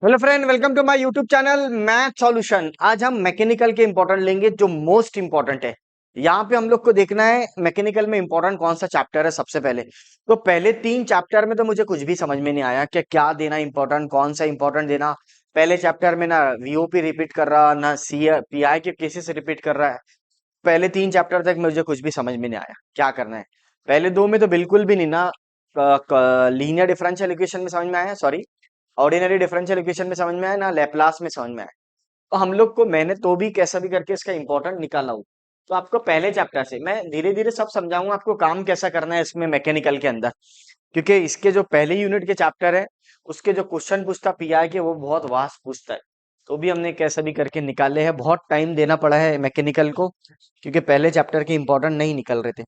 Hello friend, welcome to my YouTube channel math solution. आज हम mechanical के important लेंगे जो मोस्ट इंपॉर्टेंट है। यहाँ पे हम लोग को देखना है मैकेनिकल में इंपॉर्टेंट कौन सा चैप्टर है। सबसे पहले तो पहले 3 चैप्टर में तो मुझे कुछ भी समझ में नहीं आया कि क्या देना इंपॉर्टेंट, कौन सा इंपॉर्टेंट देना। पहले चैप्टर में ना वीओपी रिपीट कर रहा, ना सी पीआई के केसेस रिपीट कर रहा है। पहले 3 चैप्टर तक मुझे कुछ भी समझ में नहीं आया क्या करना है। पहले 2 में तो बिल्कुल भी नहीं ना। लीनियर डिफरेंशियल इक्वेशन में समझ में आया, सॉरी ऑर्डिनरी डिफरेंशियल इक्वेशन में समझ में आया, ना लैपलास में समझ में आया। तो हम लोग को मैंने तो भी कैसा भी करके इसका इंपॉर्टेंट निकाला हूँ। तो आपको पहले चैप्टर से मैं धीरे धीरे सब समझाऊंगा आपको काम कैसा करना है इसमें मैकेनिकल के अंदर। क्योंकि इसके जो पहले यूनिट के चैप्टर है उसके जो क्वेश्चन पूछता पीआई के वो बहुत वास्ट पूछता है। तो भी हमने कैसा भी करके निकाले हैं, बहुत टाइम देना पड़ा है मैकेनिकल को क्योंकि पहले चैप्टर के इंपॉर्टेंट नहीं निकल रहे थे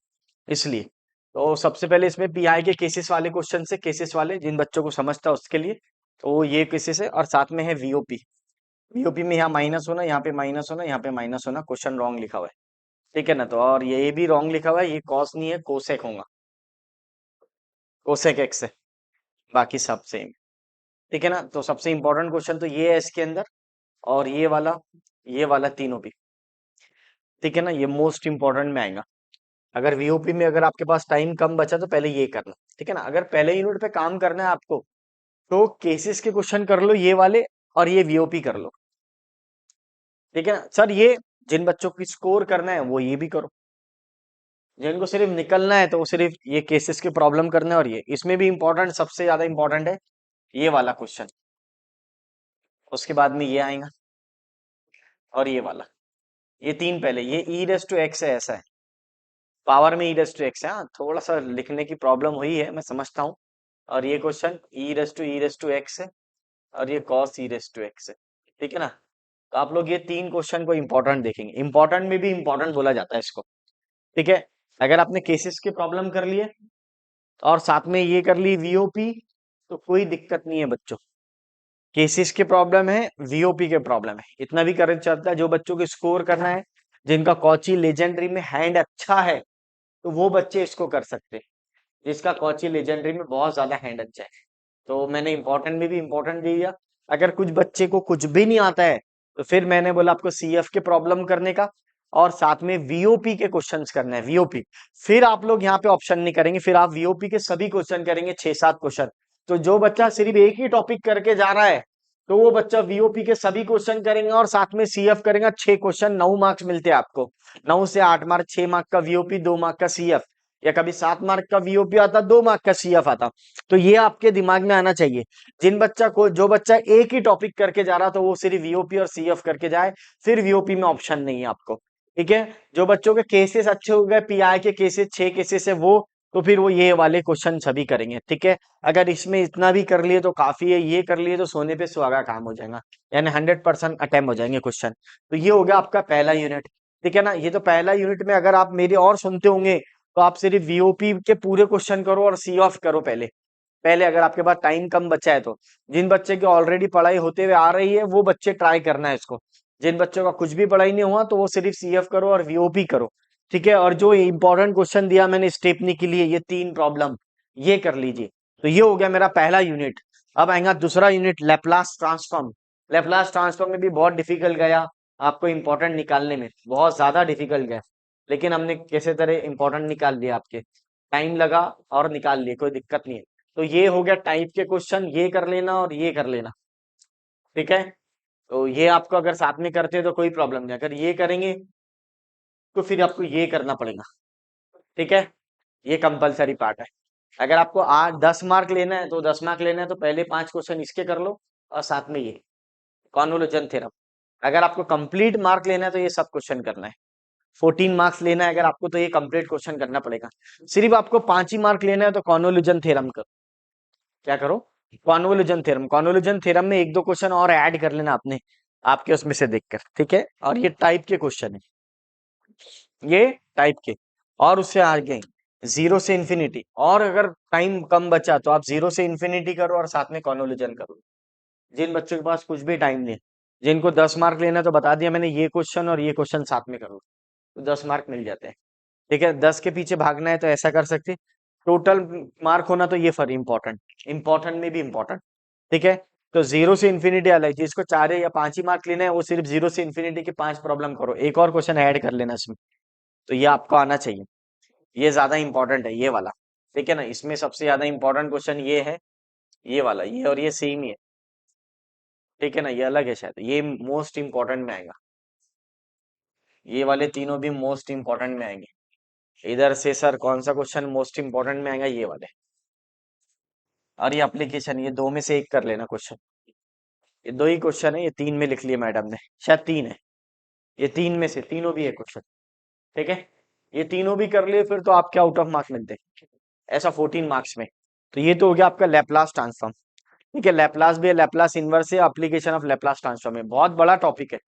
इसलिए। तो सबसे पहले इसमें पीआई के केसेस वाले क्वेश्चन से, केसेस वाले जिन बच्चों को समझता है उसके लिए। तो ये केसेस है और साथ में है वीओपी। वीओपी में यहाँ माइनस होना, यहाँ पे माइनस होना, यहाँ पे माइनस होना, क्वेश्चन रॉन्ग लिखा हुआ है। ठीक है ना। तो और ये भी रॉन्ग लिखा हुआ है, ये कॉस नहीं है कोसेक होगा, कोसेक एक्स है। बाकी सब सेम। ठीक है ना। तो सबसे इंपॉर्टेंट क्वेश्चन तो ये है इसके अंदर, और ये वाला तीनों भी। ठीक है ना, ये मोस्ट इंपॉर्टेंट में आएगा। अगर वीओपी में अगर आपके पास टाइम कम बचा तो पहले ये करना। ठीक है ना। अगर पहले यूनिट पे काम करना है आपको तो केसेस के क्वेश्चन कर लो ये वाले, और ये वीओपी कर लो। ठीक है ना सर, ये जिन बच्चों की स्कोर करना है वो ये भी करो, जिनको सिर्फ निकलना है तो वो सिर्फ ये केसेस की प्रॉब्लम करना है। और ये इसमें भी इंपॉर्टेंट, सबसे ज्यादा इंपॉर्टेंट है ये वाला क्वेश्चन। उसके बाद में ये आएगा और ये वाला। ये तीन पहले, ये ई रेस टू एक्स है, ऐसा है पावर में ई रेस टू एक्स है। हाँ, थोड़ा सा लिखने की प्रॉब्लम हुई है, मैं समझता हूँ। और ये question e raise to X है, और ये cos e raise to X है। ठीक है ना। तो आप लोग ये 3 क्वेश्चन को इंपॉर्टेंट देखेंगे। इंपॉर्टेंट में भी इंपॉर्टेंट बोला जाता है इसको। ठीक है। अगर आपने केसेस की प्रॉब्लम कर लिए और साथ में ये कर ली वीओपी तो कोई दिक्कत नहीं है बच्चों। केसेस के प्रॉब्लम है, वीओपी के प्रॉब्लम है, इतना भी कर चलता है। जो बच्चों को स्कोर करना है, जिनका कॉची लेजेंडरी में हैंड अच्छा है, तो वो बच्चे इसको कर सकते हैं। जिसका कॉची लेजेंडरी में बहुत ज्यादा हैंड अच्छा है। तो मैंने इंपॉर्टेंट में भी इंपॉर्टेंट दे दिया। अगर कुछ बच्चे को कुछ भी नहीं आता है तो फिर मैंने बोला आपको सीएफ के प्रॉब्लम करने का, और साथ में वीओपी के क्वेश्चंस करना है, वीओपी। फिर आप लोग यहाँ पे ऑप्शन नहीं करेंगे, फिर आप वीओपी के सभी क्वेश्चन करेंगे, 6-7 क्वेश्चन। तो जो बच्चा सिर्फ एक ही टॉपिक करके जा रहा है तो वो बच्चा वीओपी के सभी क्वेश्चन करेंगे और साथ में सीएफ करेगा। 6 क्वेश्चन, 9 मार्क्स मिलते हैं आपको। 9 से 8 मार्क, 6 मार्क का वीओपी, 2 मार्क का सीएफ। या कभी 7 मार्क का वीओपी आता, 2 मार्क का सीएफ आता। तो ये आपके दिमाग में आना चाहिए। जो बच्चा एक ही टॉपिक करके जा रहा तो वो सिर्फ वीओपी और सीएफ करके जाए, फिर वीओपी में ऑप्शन नहीं है आपको। ठीक है। जो बच्चों के केसेस अच्छे हो गए, पीआई के केसेस 6 केसेस है वो, तो फिर वो ये वाले क्वेश्चन सभी करेंगे। ठीक है। अगर इसमें इतना भी कर लिए तो काफी है, ये कर लिए तो सोने पे सुहागा काम हो जाएगा, यानी 100% अटेम्प्ट हो जाएंगे क्वेश्चन। तो ये हो गया आपका पहला यूनिट। ठीक है ना। ये तो पहला यूनिट में अगर आप मेरे और सुनते होंगे तो आप सिर्फ वीओपी के पूरे क्वेश्चन करो और सी ऑफ करो पहले। पहले अगर आपके पास टाइम कम बचा है तो, जिन बच्चे की ऑलरेडी पढ़ाई होते हुए आ रही है वो बच्चे ट्राई करना है इसको। जिन बच्चों का कुछ भी पढ़ाई नहीं हुआ तो वो सिर्फ सीएफ करो और वीओपी करो। ठीक है। और जो इंपॉर्टेंट क्वेश्चन दिया मैंने स्टेपनी के लिए, ये 3 प्रॉब्लम ये कर लीजिए। तो ये हो गया मेरा पहला यूनिट। अब आएगा दूसरा unit, Laplace transform. Laplace transform में भी बहुत डिफिकल्ट गया आपको इंपॉर्टेंट निकालने में, बहुत ज्यादा डिफिकल्ट गया। लेकिन हमने कैसे तरह इंपॉर्टेंट निकाल लिया, आपके टाइम लगा और निकाल लिए, कोई दिक्कत नहीं है। तो ये हो गया टाइप के क्वेश्चन, ये कर लेना और ये कर लेना। ठीक है। तो ये आपको अगर साथ में करते हैं तो कोई प्रॉब्लम नहीं, अगर ये करेंगे तो फिर आपको ये करना पड़ेगा। ठीक है। ये कंपलसरी पार्ट है। अगर आपको 8-10 मार्क लेना है तो 10 मार्क लेना है तो पहले 5 क्वेश्चन इसके कर लो, और साथ में ये कॉन्वोल्यूशन थ्योरम। अगर आपको कंप्लीट मार्क लेना है तो ये सब क्वेश्चन करना है। 14 मार्क्स लेना है अगर आपको तो ये कंप्लीट क्वेश्चन करना पड़ेगा। सिर्फ आपको 5 ही मार्क लेना है तो कॉन्वोल्यूशन थ्योरम करो। क्या करो? Convolution theorem. कॉन्वोल्यूशन थ्योरम में 1-2 क्वेश्चन और ऐड कर लेना आपने, आपके उसमें से देखकर। ठीक है। और ये टाइप के क्वेश्चन है, ये टाइप के। और उससे आगे 0 से इंफिनिटी। और अगर टाइम कम बचा तो आप 0 से इंफिनिटी करो और साथ में कॉन्वोल्यूशन करो। जिन बच्चों के पास कुछ भी टाइम नहीं है, जिनको 10 मार्क लेना है तो बता दिया मैंने, ये क्वेश्चन और ये क्वेश्चन साथ में करो तो 10 मार्क मिल जाते हैं। ठीक है। 10 के पीछे भागना है तो ऐसा कर सकते। टोटल मार्क होना तो ये फॉर इम्पोर्टेंट, इंपॉर्टेंट में भी इंपॉर्टेंट। ठीक है। तो जीरो से इन्फिनिटी अलग, जिसको 4 या 5 ही मार्क लेना है वो सिर्फ जीरो से इन्फिनिटी की 5 प्रॉब्लम करो, एक और क्वेश्चन ऐड कर लेना इसमें। तो ये आपको आना चाहिए, ये ज्यादा इंपॉर्टेंट है ये वाला। ठीक है ना, इसमें सबसे ज्यादा इंपॉर्टेंट क्वेश्चन ये है, ये वाला, ये और ये सेम ही है। ठीक है ना, ये अलग है शायद, ये मोस्ट इंपॉर्टेंट में आएगा, ये वाले तीनों भी मोस्ट इंपॉर्टेंट में आएंगे। इधर से सर कौन सा क्वेश्चन मोस्ट इंपॉर्टेंट में आएगा, ये वाले। और ये एप्लीकेशन, ये दो में से एक कर लेना क्वेश्चन, ये दो ही क्वेश्चन है, ये तीन में लिख लिया मैडम ने, शायद तीन है, ये तीन में से तीनों भी है क्वेश्चन। ठीक है, ये तीनों भी कर लिए फिर तो आपके आउट ऑफ मार्क्स मिलते हैं ऐसा 14 मार्क्स में। तो ये तो हो गया आपका लैपलास ट्रांसफॉर्म। ठीक है, लैपलास भी है, लैपलास इनवर्स है, एप्लीकेशन ऑफ लैपलास ट्रांसफॉर्म है, बहुत बड़ा टॉपिक है।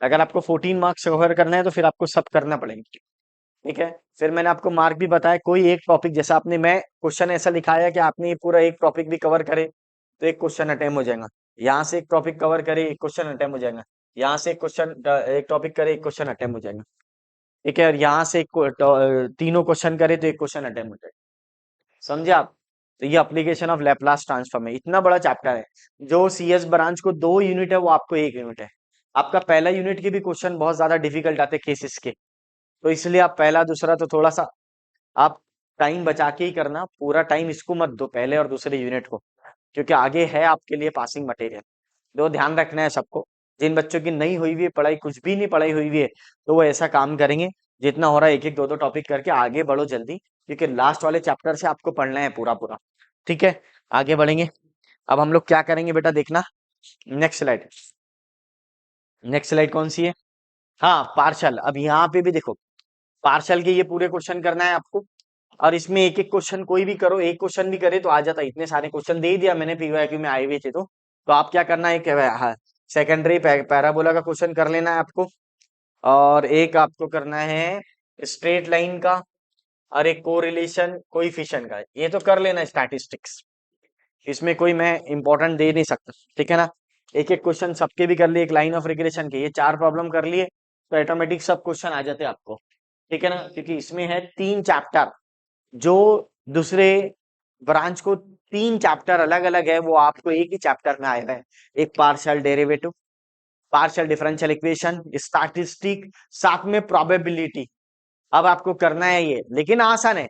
अगर आपको 14 मार्क्स कवर करना है तो फिर आपको सब करना पड़ेगा। ठीक है, फिर मैंने आपको मार्क भी बताया, कोई एक टॉपिक जैसा आपने, मैं क्वेश्चन ऐसा लिखाया कि आपने ये पूरा एक टॉपिक भी कवर करे तो एक क्वेश्चन अटेम्प्ट हो जाएगा। यहाँ से एक टॉपिक कवर करे एक क्वेश्चन अटेम्प्ट हो जाएगा, यहाँ से एक क्वेश्चन, एक टॉपिक करे एक क्वेश्चन अटेम्प्ट हो जाएगा। ठीक है, और यहाँ से तीनों क्वेश्चन करे तो एक क्वेश्चन अटेम्प्ट हो जाएगा। समझे आप? तो ये एप्लीकेशन ऑफ लैपलास ट्रांसफॉर्म है, इतना बड़ा चैप्टर है। जो सीएस ब्रांच को 2 यूनिट है वो आपको 1 यूनिट है। आपका पहला यूनिट के भी क्वेश्चन बहुत ज्यादा डिफिकल्ट आते हैं केसेस के, तो इसलिए आप पहला दूसरा तो थोड़ा सा आप टाइम बचा के ही करना, पूरा टाइम इसको मत दो पहले और दूसरे यूनिट को, क्योंकि आगे है आपके लिए पासिंग मटेरियल। तो ध्यान रखना है सबको, जिन बच्चों की नहीं हुई हुई है पढ़ाई, कुछ भी नहीं पढ़ाई हुई हुई है, तो वो ऐसा काम करेंगे, जितना हो रहा है एक एक दो दो टॉपिक करके आगे बढ़ो जल्दी, क्योंकि लास्ट वाले चैप्टर से आपको पढ़ना है पूरा पूरा। ठीक है, आगे बढ़ेंगे। अब हम लोग क्या करेंगे बेटा, देखना नेक्स्ट स्लाइड। नेक्स्ट स्लाइड कौन सी है? हाँ, पार्शल। अब यहाँ पे भी देखो, पार्शल के ये पूरे क्वेश्चन करना है आपको, और इसमें एक एक क्वेश्चन कोई भी करो, एक क्वेश्चन भी करे तो आ जाता है, इतने सारे क्वेश्चन दे ही दिया मैंने पीवाईक्यू में आए हुए थे। तो आप क्या करना है, हाँ, सेकेंडरी पैराबोला का क्वेश्चन कर लेना है आपको, और एक आपको करना है स्ट्रेट लाइन का, और एक कोरिलेशन कोएफिशिएंट का, ये तो कर लेना स्टैटिस्टिक्स, इसमें कोई मैं इंपॉर्टेंट दे नहीं सकता। ठीक है ना, एक एक क्वेश्चन सबके भी कर लिए, एक लाइन ऑफ रिग्रेशन के ये 4 प्रॉब्लम कर लिए तो ऑटोमेटिक सब क्वेश्चन आ जाते हैं आपको। ठीक है ना, क्योंकि इसमें है 3 चैप्टर, जो दूसरे ब्रांच को 3 चैप्टर अलग अलग है, वो आपको एक ही चैप्टर में आया है। एक partial derivative, partial differential equation, statistic, साथ में प्रोबेबिलिटी। अब आपको करना है ये, लेकिन आसान है।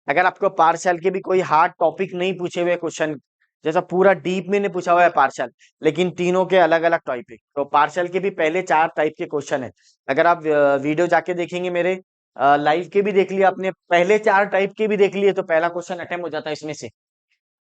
अगर आपको पार्शियल के भी कोई हार्ड टॉपिक नहीं पूछे हुए क्वेश्चन, जैसा पूरा डीप में नहीं पूछा हुआ है पार्शियल, लेकिन तीनों के अलग अलग टॉपिक, तो पार्शियल के भी पहले 4 टाइप के क्वेश्चन है। अगर आप वीडियो जाके देखेंगे मेरे, लाइव के भी देख लिया आपने, पहले 4 टाइप के भी देख लिए तो पहला क्वेश्चन अटेम्प्ट हो जाता है इसमें से।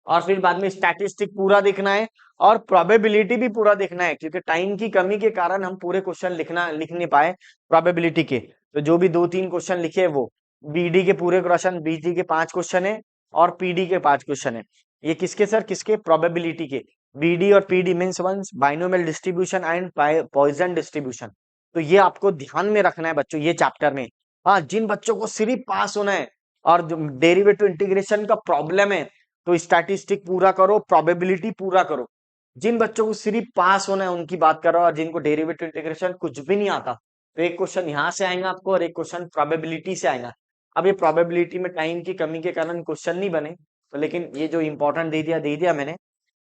और फिर बाद में स्टैटिस्टिक पूरा देखना है, और प्रोबेबिलिटी भी पूरा देखना है, क्योंकि टाइम की कमी के कारण हम पूरे क्वेश्चन लिख नहीं पाए प्रोबेबिलिटी के। तो जो भी 2-3 क्वेश्चन लिखे वो बीडी के पूरे क्वेश्चन, बीडी के 5 क्वेश्चन है, और पीडी के 5 क्वेश्चन है। ये किसके सर, किसके? प्रोबेबिलिटी के। बीडी और PD means once binomial distribution and Poisson distribution. तो ये आपको ध्यान में रखना है बच्चों, ये चैप्टर में। हाँ, जिन बच्चों को सिर्फ पास होना है और जो डेरिवेटिव इंटीग्रेशन का प्रॉब्लम है, तो स्टैटिस्टिक पूरा करो, प्रोबेबिलिटी पूरा करो। जिन बच्चों को सिर्फ पास होना है उनकी बात करो, और जिनको डेरिवेटिव इंटीग्रेशन कुछ भी नहीं आता, तो एक क्वेश्चन यहाँ से आएगा आपको और एक क्वेश्चन प्रोबेबिलिटी से आएगा। अब ये प्रोबेबिलिटी में टाइम की कमी के कारण क्वेश्चन नहीं बने, तो लेकिन ये जो इंपॉर्टेंट दे दिया मैंने।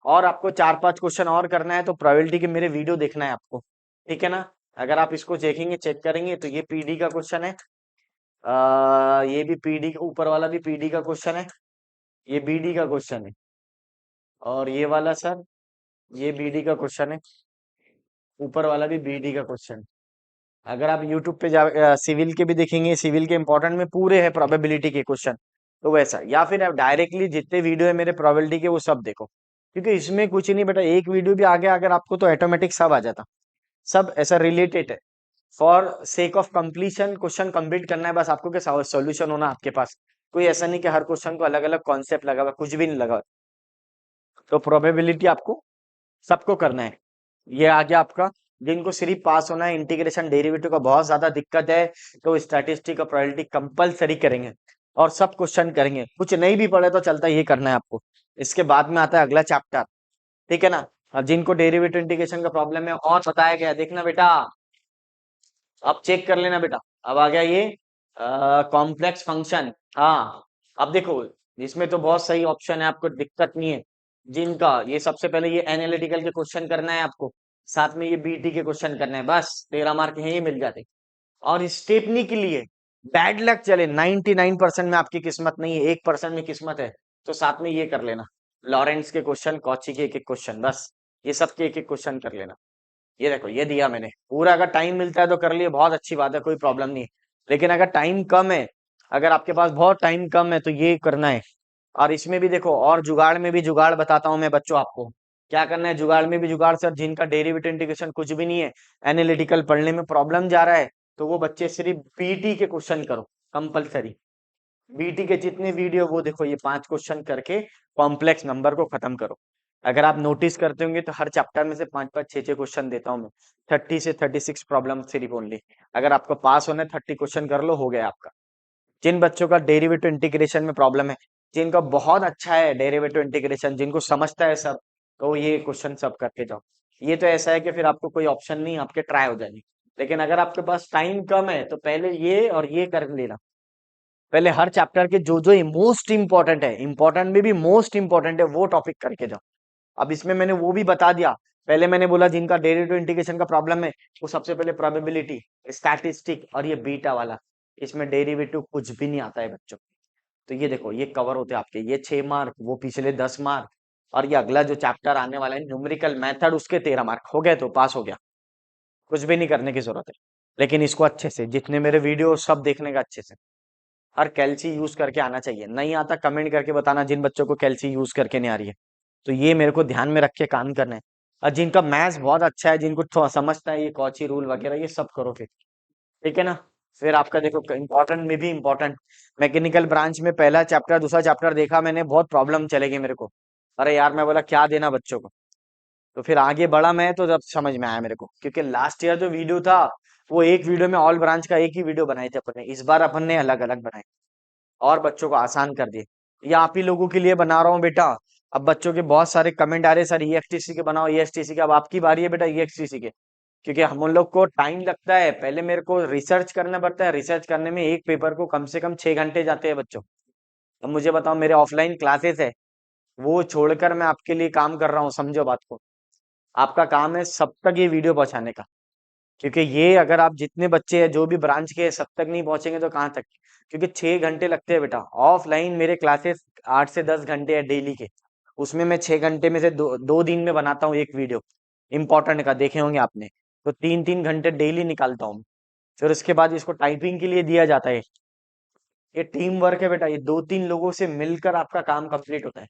और आपको 4-5 क्वेश्चन और करना है, तो प्रोबेबिलिटी के मेरे वीडियो देखना है आपको। ठीक है ना, अगर आप इसको देखेंगे, चेक करेंगे, तो ये पीडी का क्वेश्चन है, ये भी पीडी, ऊपर वाला भी पीडी का क्वेश्चन है, ये बीडी का क्वेश्चन है, और ये वाला सर, ये बीडी का क्वेश्चन है, ऊपर वाला भी बीडी का क्वेश्चन। अगर आप यूट्यूब पे जा सिविल के भी देखेंगे, सिविल के इंपॉर्टेंट में पूरे है प्रोबेबिलिटी के क्वेश्चन। तो वैसा, या फिर आप डायरेक्टली जितने वीडियो है मेरे प्रोबेबिलिटी के वो सब देखो, क्योंकि इसमें कुछ ही नहीं बेटा, एक वीडियो भी आगे अगर आपको तो ऑटोमेटिक सब आ जाता, सब ऐसा रिलेटेड है। For sake of completion question complete करना है बस आपको, कि सॉल्यूशन होना आपके पास, कोई ऐसा नहीं कि हर क्वेश्चन को अलग अलग कॉन्सेप्ट लगा हुआ, कुछ भी नहीं लगा हुआ। तो प्रोबेबिलिटी आपको सबको करना है। ये आ गया आपका, जिनको सिर्फ पास होना है, इंटीग्रेशन डेरिवेटिव का बहुत ज्यादा दिक्कत है, तो स्टैटिस्टिक और प्रोबेबिलिटी कंपलसरी करेंगे, और सब क्वेश्चन करेंगे, कुछ नहीं भी पढ़े तो चलता, ये करना है आपको। इसके बाद में आता है अगला चैप्टर। ठीक है ना, और जिनको डेरिवेटिव इंटीग्रेशन का प्रॉब्लम है और बताया गया, देखना बेटा, अब चेक कर लेना बेटा। अब आ गया ये कॉम्प्लेक्स फंक्शन। हाँ, अब देखो, इसमें तो बहुत सही ऑप्शन है, आपको दिक्कत नहीं है। जिनका ये सबसे पहले ये एनालिटिकल के क्वेश्चन करना है आपको, साथ में ये बीटी के क्वेश्चन करने हैं, बस 13 मार्क यही मिल जाते। और स्टेपनी के लिए बैड लक चले, 99% में आपकी किस्मत नहीं है, 1% में किस्मत है, तो साथ में ये कर लेना, लॉरेंस के क्वेश्चन, कॉची के एक एक क्वेश्चन, बस ये सब के एक एक क्वेश्चन कर लेना। ये देखो ये दिया मैंने पूरा, अगर टाइम मिलता है तो कर लिए, बहुत अच्छी बात है, कोई प्रॉब्लम नहीं है। लेकिन अगर टाइम कम है, अगर आपके पास बहुत टाइम कम है तो ये करना है। और इसमें भी देखो, और जुगाड़ में भी जुगाड़ बताता हूँ मैं बच्चों आपको, क्या करना है जुगाड़ में भी जुगाड़ सर, जिनका डेरिवेटिव इंटीग्रेशन कुछ भी नहीं है, एनालिटिकल पढ़ने में प्रॉब्लम जा रहा है, तो वो बच्चे सिर्फ बीटी के क्वेश्चन करो कंपलसरी। बीटी के जितने वीडियो वो देखो, ये 5 क्वेश्चन करके कॉम्प्लेक्स नंबर को खत्म करो। अगर आप नोटिस करते होंगे तो हर चैप्टर में से 5 5 6 6 क्वेश्चन देता हूँ मैं, 30 से 36 प्रॉब्लम सिर्फ ओनली। अगर आपको पास होना है 30 क्वेश्चन कर लो, हो गया आपका। जिन बच्चों का डेरिवेटिव इंटीग्रेशन में प्रॉब्लम है, जिनका बहुत अच्छा है डेरिवेटिव इंटीग्रेशन, जिनको समझता है सब, तो ये क्वेश्चन सब करके जाओ। ये तो ऐसा है कि फिर आपको कोई ऑप्शन नहीं, आपके ट्राई हो जाएंगे। लेकिन अगर आपके पास टाइम कम है तो पहले ये और ये कर लेना, पहले हर चैप्टर के जो जो मोस्ट इंपॉर्टेंट है, इंपॉर्टेंट में भी मोस्ट इंपॉर्टेंट है, वो टॉपिक करके जाओ। अब इसमें मैंने वो भी बता दिया, पहले मैंने बोला जिनका डेरिवेटिव इंटीग्रेशन का प्रॉब्लम है, वो सबसे पहले प्रोबेबिलिटी, स्टैटिस्टिक और ये बीटा वाला, इसमें डेरिवेटिव कुछ भी नहीं आता है बच्चों। तो ये देखो ये कवर होते हैं आपके, ये 6 मार्क, वो पिछले 10 मार्क, और ये अगला जो चैप्टर आने वाला है न्यूमेरिकल मेथड, उसके 13 मार्क हो गए, तो पास हो गया, कुछ भी नहीं करने की जरूरत है। लेकिन इसको अच्छे से, जितने मेरे वीडियो सब देखने का अच्छे से, और कैल्सी यूज करके आना चाहिए। नहीं आता कमेंट करके बताना, जिन बच्चों को कैल्सी यूज करके नहीं आ रही है, तो ये मेरे को ध्यान में रख के काम करना है। और जिनका मैथ्स बहुत अच्छा है, जिनको थोड़ा समझता है ये कॉची रूल वगैरह, ये सब करो फिर, ठीक है ना। फिर आपका देखो इंपॉर्टेंट में भी इंपॉर्टेंट, मैकेनिकल ब्रांच में पहला चैप्टर दूसरा चैप्टर देखा मैंने, बहुत प्रॉब्लम चलेगी मेरे को। अरे यार मैं बोला क्या देना बच्चों को, तो फिर आगे बढ़ा मैं, तो जब समझ में आया मेरे को, क्योंकि लास्ट ईयर जो वीडियो था, वो एक वीडियो में ऑल ब्रांच का एक ही वीडियो बनाए थे अपन ने, इस बार अपन ने अलग अलग बनाए और बच्चों को आसान कर दिए। ये आप ही लोगों के लिए बना रहा हूँ बेटा। अब बच्चों के बहुत सारे कमेंट आ रहे, सर ईएक्सटीसी के बनाओ, ईएक्सटीसी के, अब आपकी बारी है बेटा ईएक्सटीसी के, क्योंकि हम उन लोग को टाइम लगता है, पहले मेरे को रिसर्च करना पड़ता है, रिसर्च करने में एक पेपर को कम से कम 6 घंटे जाते हैं बच्चों। अब मुझे बताओ, मेरे ऑफलाइन क्लासेस है, वो छोड़कर मैं आपके लिए काम कर रहा हूँ, समझो बात को। आपका काम है सब तक ये वीडियो पहुंचाने का, क्योंकि ये अगर आप जितने बच्चे हैं जो भी ब्रांच के हैं, सब तक नहीं पहुंचेंगे तो कहाँ तक, क्योंकि 6 घंटे लगते हैं बेटा। ऑफलाइन मेरे क्लासेस 8 से 10 घंटे है डेली के, उसमें मैं 6 घंटे में से दो दिन में बनाता हूँ एक वीडियो इंपॉर्टेंट का, देखे होंगे आपने, तो 3 3 घंटे डेली निकालता हूँ। फिर उसके बाद इसको टाइपिंग के लिए दिया जाता है। ये टीम वर्क है बेटा, ये 2 3 लोगों से मिलकर आपका काम कंप्लीट होता है,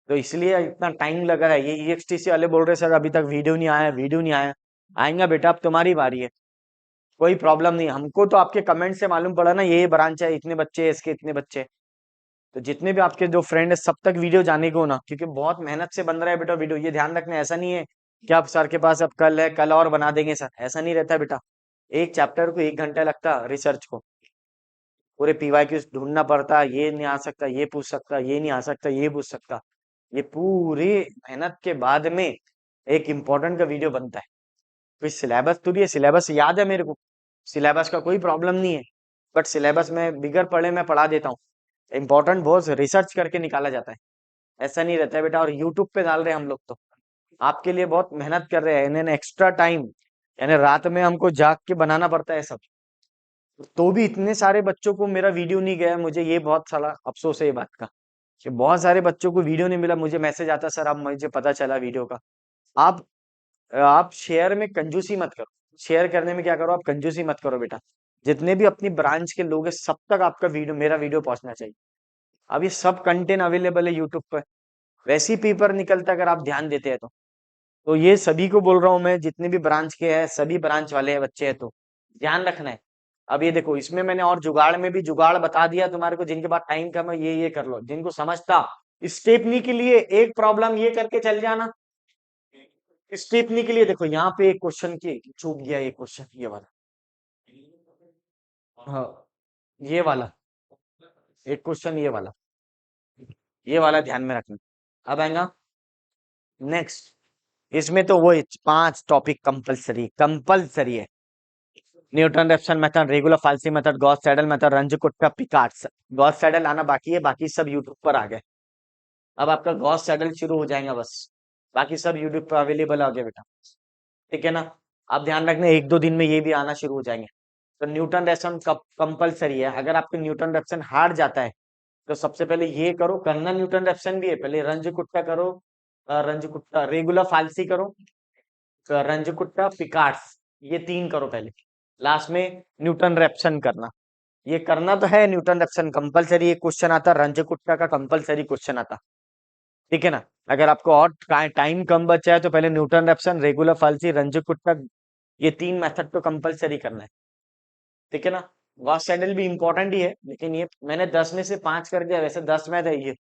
तो इसलिए इतना टाइम लगा है। ये ईएक्सटीसी वाले बोल रहे सर अभी तक वीडियो नहीं आया, वीडियो नहीं आया, आएगा बेटा, अब तुम्हारी बारी है, कोई प्रॉब्लम नहीं। हमको तो आपके कमेंट से मालूम पड़ा ना, ये ब्रांच है, इतने बच्चे हैं, इसके इतने बच्चे हैं। तो जितने भी आपके जो फ्रेंड है, सब तक वीडियो जाने को ना, क्योंकि बहुत मेहनत से बन रहा है बेटा वीडियो, ये ध्यान रखना। ऐसा नहीं है कि आप सर के पास अब कल है, कल और बना देंगे सर, ऐसा नहीं रहता बेटा। एक चैप्टर को 1 घंटा लगता रिसर्च को, पूरे पीवाईक्यूज ढूंढना पड़ता, ये नहीं आ सकता, ये पूछ सकता, ये नहीं आ सकता, ये पूछ सकता। ये पूरी मेहनत के बाद में एक इम्पोर्टेंट का वीडियो बनता है। फिर सिलेबस तो भी है, सिलेबस याद है मेरे को, सिलेबस का कोई प्रॉब्लम नहीं है, बट सिलेबस में बिगर पढ़े मैं पढ़ा देता हूँ। इंपॉर्टेंट बहुत रिसर्च करके निकाला जाता है, ऐसा नहीं रहता है बेटा। और यूट्यूब पे डाल रहे हैं हम लोग, तो आपके लिए बहुत मेहनत कर रहे हैं, यानी एक्स्ट्रा टाइम, यानी रात में हमको जाग के बनाना पड़ता है सब। तो भी इतने सारे बच्चों को मेरा वीडियो नहीं गया, मुझे ये बहुत सारा अफसोस है ये बात का, कि बहुत सारे बच्चों को वीडियो नहीं मिला। मुझे मैसेज आता सर अब मुझे पता चला वीडियो का। आप शेयर में कंजूसी मत करो, शेयर करने में क्या करो, आप कंजूसी मत करो बेटा। जितने भी अपनी ब्रांच के लोग हैं, सब तक आपका वीडियो, मेरा वीडियो पहुंचना चाहिए। अब ये सब कंटेंट अवेलेबल है यूट्यूब पर, वैसे ही पेपर निकलता है अगर आप ध्यान देते हैं तो ये सभी को बोल रहा हूँ मैं, जितने भी ब्रांच के हैं, सभी ब्रांच वाले हैं बच्चे हैं, तो ध्यान रखना है। अब ये देखो, इसमें मैंने और जुगाड़ में भी जुगाड़ बता दिया तुम्हारे को, जिनके पास टाइम कम है ये कर लो, जिनको समझता। स्टेपनी के लिए एक प्रॉब्लम ये करके चल जाना, स्टेपनी के लिए देखो यहाँ पे एक क्वेश्चन की चूक गया, एक क्वेश्चन ये वाला, हाँ ये वाला, एक क्वेश्चन ये वाला ध्यान में रखना। अब आएगा नेक्स्ट, इसमें तो वो 5 टॉपिक कंपलसरी कंपलसरी है। Newton Raphson method, regula falsi method, Gauss Seidel method, Runge Kutta Picard's. Gauss Seidel आना बाकी है, बाकी सब यूट्यूब पर आ गए। अब आपका गॉस सैडल शुरू हो जाएगा बस, बाकी सब यूट्यूब पर अवेलेबल आ गया बेटा। ठीक है ना। आप ध्यान रखना, एक दो दिन में ये भी आना शुरू हो जाएंगे। तो न्यूटन रेफसन कंपलसरी है। अगर आपको न्यूटन रेफसन हार जाता है तो सबसे पहले ये करो, करना न्यूटन रेफसन भी है, पहले रंज कुट्टा करो, रंज कुट्टा रेगुलर फालसी करो, रंज कुट्टा पिकार्ड्स, ये तीन करो पहले, लास्ट में न्यूटन रेफसन करना। ये करना तो है, न्यूटन रेफसन कंपलसरी एक क्वेश्चन आता, रंज कुट्टा का कंपलसरी क्वेश्चन आता। ठीक है ना। अगर आपको और टाइम कम बचा है तो पहले न्यूटन रेफसन, रेगुलर फालसी, रंज कुट्टा, ये तीन मेथड तो कंपलसरी करना है। ठीक है ना। गॉस सैडल भी इंपॉर्टेंट ही है, लेकिन ये मैंने 10 में से 5 कर दिया, वैसे 10 में है ये।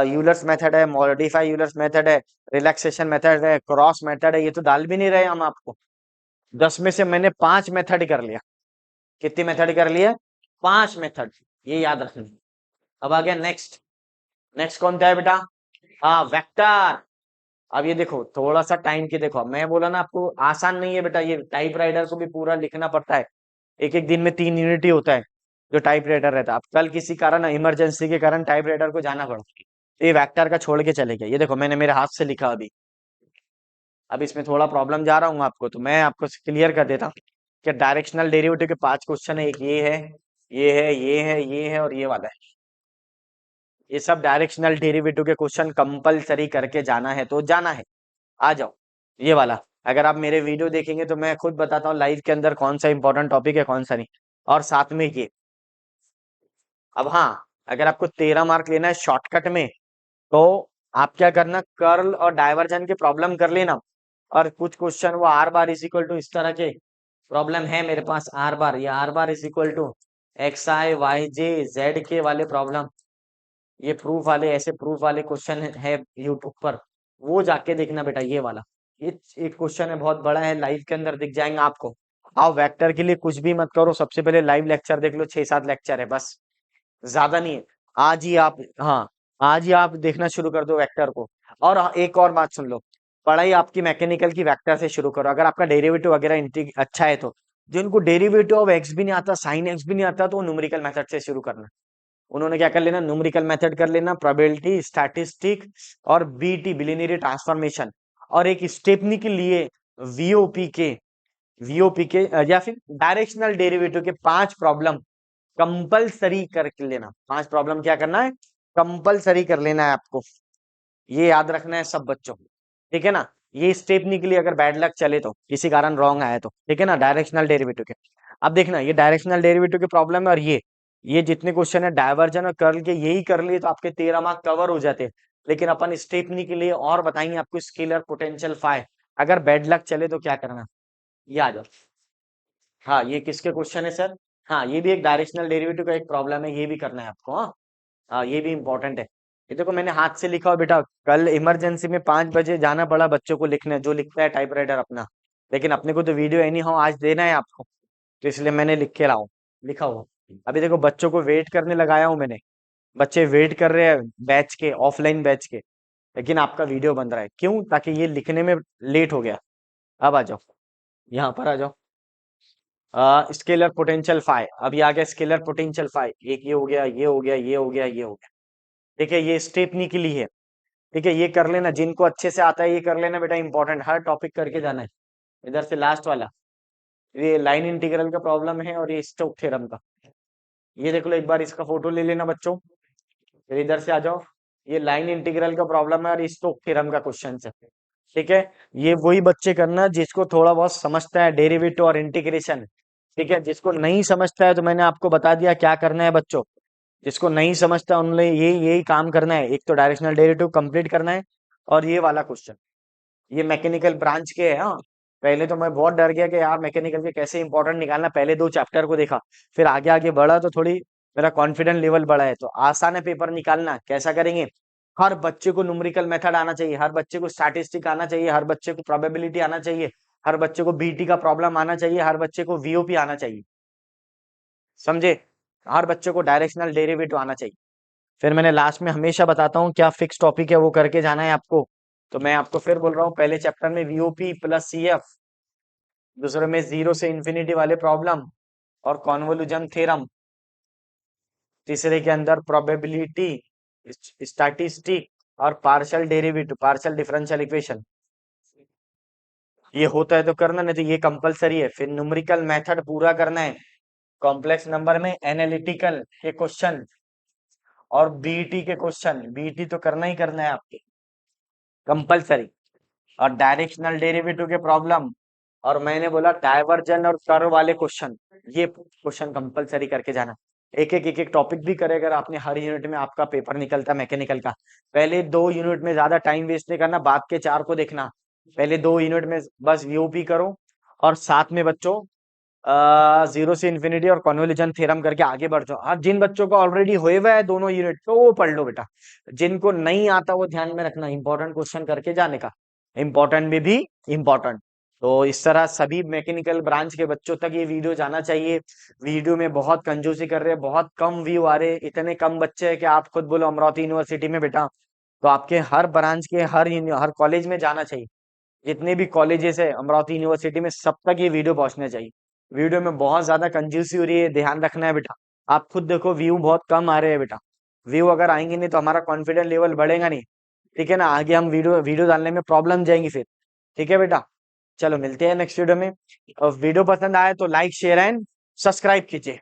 यूलर्स मेथड है, मॉडिफाई यूलर्स मेथड है, रिलैक्सेशन मेथड है, क्रॉस मेथड है, ये तो डाल भी नहीं रहे हम आपको। 10 में से मैंने 5 मेथड कर लिया। कितनी मेथड कर लिया? 5 मेथड, ये याद रखना। अब आ गया नेक्स्ट। नेक्स्ट कौन था बेटा? हाँ, वेक्टर। अब ये देखो, थोड़ा सा टाइम की देखो, मैं बोला ना आपको आसान नहीं है बेटा, ये टाइप राइटर को भी पूरा लिखना पड़ता है। एक एक दिन में 3 यूनिट ही होता है जो टाइप राइटर रहता है। अब कल किसी कारण इमरजेंसी के कारण टाइप राइटर को जाना पड़ा, ये वेक्टर का छोड़ के चले गए। ये देखो मैंने मेरे हाथ से लिखा अभी। अब इसमें थोड़ा प्रॉब्लम जा रहा हूँ आपको, तो मैं आपको क्लियर कर देता हूँ कि डायरेक्शनल डेरिवेटिव के 5 क्वेश्चन है। एक ये है, ये है, ये है, ये है और ये वाला है। ये सब डायरेक्शनल डेरिवेटिव के क्वेश्चन कंपलसरी करके जाना है तो जाना है। आ जाओ, ये वाला। अगर आप मेरे वीडियो देखेंगे तो मैं खुद बताता हूँ लाइव के अंदर कौन सा इंपॉर्टेंट टॉपिक है कौन सा नहीं, और साथ में ये। अब हाँ, अगर आपको 13 मार्क लेना है शॉर्टकट में, तो आप क्या करना, कर्ल और डाइवर्जन के प्रॉब्लम कर लेना, और कुछ क्वेश्चन वो R bar is equal to इस तरह के प्रॉब्लम है मेरे पास, आर बार, या R bar is equal to X I Y J Z के वाले प्रॉब्लम, ये प्रूफ वाले, ऐसे प्रूफ वाले क्वेश्चन है यूट्यूब पर, वो जाके देखना बेटा। ये वाला, ये एक क्वेश्चन है, बहुत बड़ा है, लाइव के अंदर दिख जाएंगे आपको। आओ, वेक्टर के लिए कुछ भी मत करो, सबसे पहले लाइव लेक्चर देख लो, 6-7 लेक्चर है बस, ज्यादा नहीं है। आज ही आप, हाँ, आज ही आप देखना शुरू कर दो वेक्टर को। और हाँ, एक और बात सुन लो, पढ़ाई आपकी मैकेनिकल की वेक्टर से शुरू करो। अगर आपका डेरिवेटिव वगैरह अच्छा है तो, जिनको डेरिवेटिव ऑफ एक्स भी नहीं आता, साइन एक्स भी नहीं आता, तो न्यूमेरिकल मेथड से शुरू करना। उन्होंने क्या कर लेना, न्यूमेरिकल मेथड कर लेना, प्रोबेबिलिटी, स्टैटिस्टिक और बीटी, बिलियनरी ट्रांसफॉर्मेशन, और एक स्टेपनी के लिए वीओपी के, या फिर डायरेक्शनल डेरिवेटिव के 5 प्रॉब्लम कंपलसरी करके लेना। 5 प्रॉब्लम क्या करना है, कंपलसरी कर लेना है आपको। ये याद रखना है सब बच्चों को। ठीक है ना। ये स्टेपनी के लिए अगर बैड लक चले तो, किसी कारण रॉन्ग आया तो, ठीक है ना, डायरेक्शनल डेरिवेटिव के। अब देखना, ये डायरेक्शनल डेरिवेटिव की प्रॉब्लम है, और ये जितने क्वेश्चन है डायवर्जन और कर्ल के, यही कर लिए तो आपके 13 मार्क कवर हो जाते हैं। लेकिन अपन स्टेपनी के लिए और बताएंगे आपको, स्केलर पोटेंशियल फाई, अगर बैड लक चले तो क्या करना, ये आ जाओ। हाँ, ये किसके क्वेश्चन है सर? हाँ, ये भी एक डायरेक्शनल डेरिवेटिव का एक प्रॉब्लम है, ये भी करना है आपको। हाँ, हाँ, ये भी इंपॉर्टेंट है। ये देखो मैंने हाथ से लिखा हो बेटा, कल इमरजेंसी में 5 बजे जाना पड़ा बच्चों को लिखने, जो लिखता है टाइपराइटर अपना, लेकिन अपने को तो वीडियो एनी हाउ आज देना है आपको, तो इसलिए मैंने लिख के लाऊं, लिखा हुआ। अभी देखो बच्चों को वेट करने लगाया हूं मैंने, बच्चे वेट कर रहे हैं बैच के, ऑफलाइन बैच के, लेकिन आपका वीडियो बन रहा है, क्यों? ताकि ये लिखने में लेट हो गया। अब आ जाओ, यहाँ पर आ जाओ। स्केलर पोटेंशियल फाई, अभी आ गया स्केलर पोटेंशियल फाई, एक ये हो गया, ये हो गया, ये हो गया, ये हो गया। ठीक है, ये स्टेपनी के लिए है। ठीक है, ये कर लेना, जिनको अच्छे से आता है ये कर लेना बेटा, इंपॉर्टेंट हर टॉपिक करके जाना है। इधर से लास्ट वाला, ये लाइन इंटीग्रल का प्रॉब्लम है, और ये स्टोक थ्योरम का। ये देख लो एक बार, इसका फोटो ले लेना बच्चों, फिर इधर से आ जाओ। ये लाइन इंटीग्रल का प्रॉब्लम है और स्टोक थ्योरम का क्वेश्चन है। ठीक है, ये वही बच्चे करना जिसको थोड़ा बहुत समझता है डेरिवेटिव और इंटीग्रेशन। ठीक है, जिसको नहीं समझता है तो मैंने आपको बता दिया क्या करना है बच्चों। जिसको नहीं समझता उन्हें यही काम करना है, एक तो डायरेक्शनल डेरिवेटिव कंप्लीट करना है, और ये वाला क्वेश्चन, ये मैकेनिकल ब्रांच के है। हाँ, पहले तो मैं बहुत डर गया कि यार मैकेनिकल के कैसे इंपॉर्टेंट निकालना, पहले 2 चैप्टर को देखा, फिर आगे आगे बढ़ा तो थोड़ी मेरा कॉन्फिडेंस लेवल बढ़ा है। तो आसान है पेपर निकालना, कैसा करेंगे, हर बच्चे को न्यूमेरिकल मेथड आना चाहिए, हर बच्चे को स्टैटिस्टिक आना चाहिए, हर बच्चे को प्रोबेबिलिटी आना चाहिए, हर बच्चे को बीटी का प्रॉब्लम आना चाहिए, हर बच्चे को वीओपी आना चाहिए, समझे? हर बच्चे को डायरेक्शनल डेरिवेटिव आना चाहिए। फिर मैंने लास्ट में हमेशा बताता हूँ क्या फिक्स टॉपिक है वो करके जाना है आपको। तो मैं आपको फिर बोल रहा हूँ, पहले चैप्टर में वीओपी प्लस सीएफ, दूसरे में जीरो से इंफिनिटी वाले प्रॉब्लम और कॉन्वोल्यूशन थ्योरम, तीसरे के अंदर प्रोबेबिलिटी, स्टैटिस्टिक, और partial derivative, partial differential equation, ये होता है तो करना, नहीं तो ये कंपलसरी है। फिर न्यूमेरिकल मेथड पूरा करना है, कॉम्प्लेक्स नंबर में एनालिटिकल के क्वेश्चन और बीटी के क्वेश्चन, बीटी तो करना ही करना है आपके कंपलसरी। और डायरेक्शनल डेरिवेटिव के प्रॉब्लम, और मैंने बोला डाइवर्जन और कर्व वाले क्वेश्चन, ये क्वेश्चन कंपलसरी करके जाना। एक एक टॉपिक भी करे अगर आपने, हर यूनिट में आपका पेपर निकलता मैकेनिकल का, पहले 2 यूनिट में ज्यादा टाइम वेस्ट नहीं करना, बाद के 4 को देखना। पहले 2 यूनिट में बस वीओपी करो, और साथ में बच्चों जीरो से इन्फिनिटी और कन्वोल्यूशन थ्योरम करके आगे बढ़ जाओ। हाँ, जिन बच्चों को ऑलरेडी हुए हुआ है दोनों यूनिट तो वो पढ़ लो बेटा, जिनको नहीं आता वो ध्यान में रखना, इंपॉर्टेंट क्वेश्चन करके जाने का, इंपॉर्टेंट में भी इंपॉर्टेंट। तो इस तरह सभी मैकेनिकल ब्रांच के बच्चों तक ये वीडियो जाना चाहिए। वीडियो में बहुत कंजूसी कर रहे हैं, बहुत कम व्यू आ रहे हैं, इतने कम बच्चे हैं कि आप खुद बोलो अमरावती यूनिवर्सिटी में बेटा, तो आपके हर ब्रांच के हर कॉलेज में जाना चाहिए। जितने भी कॉलेजेस है अमरावती यूनिवर्सिटी में, सब तक ये वीडियो पहुंचना चाहिए। वीडियो में बहुत ज्यादा कंजूसी हो रही है, ध्यान रखना है बेटा। आप खुद देखो व्यू बहुत कम आ रहे हैं बेटा, व्यू अगर आएंगे नहीं तो हमारा कॉन्फिडेंस लेवल बढ़ेगा नहीं। ठीक है ना, आगे हम वीडियो वीडियो डालने में प्रॉब्लम जाएंगी फिर। ठीक है बेटा, चलो मिलते हैं नेक्स्ट वीडियो में। और वीडियो पसंद आए तो लाइक शेयर एंड सब्सक्राइब कीजिए।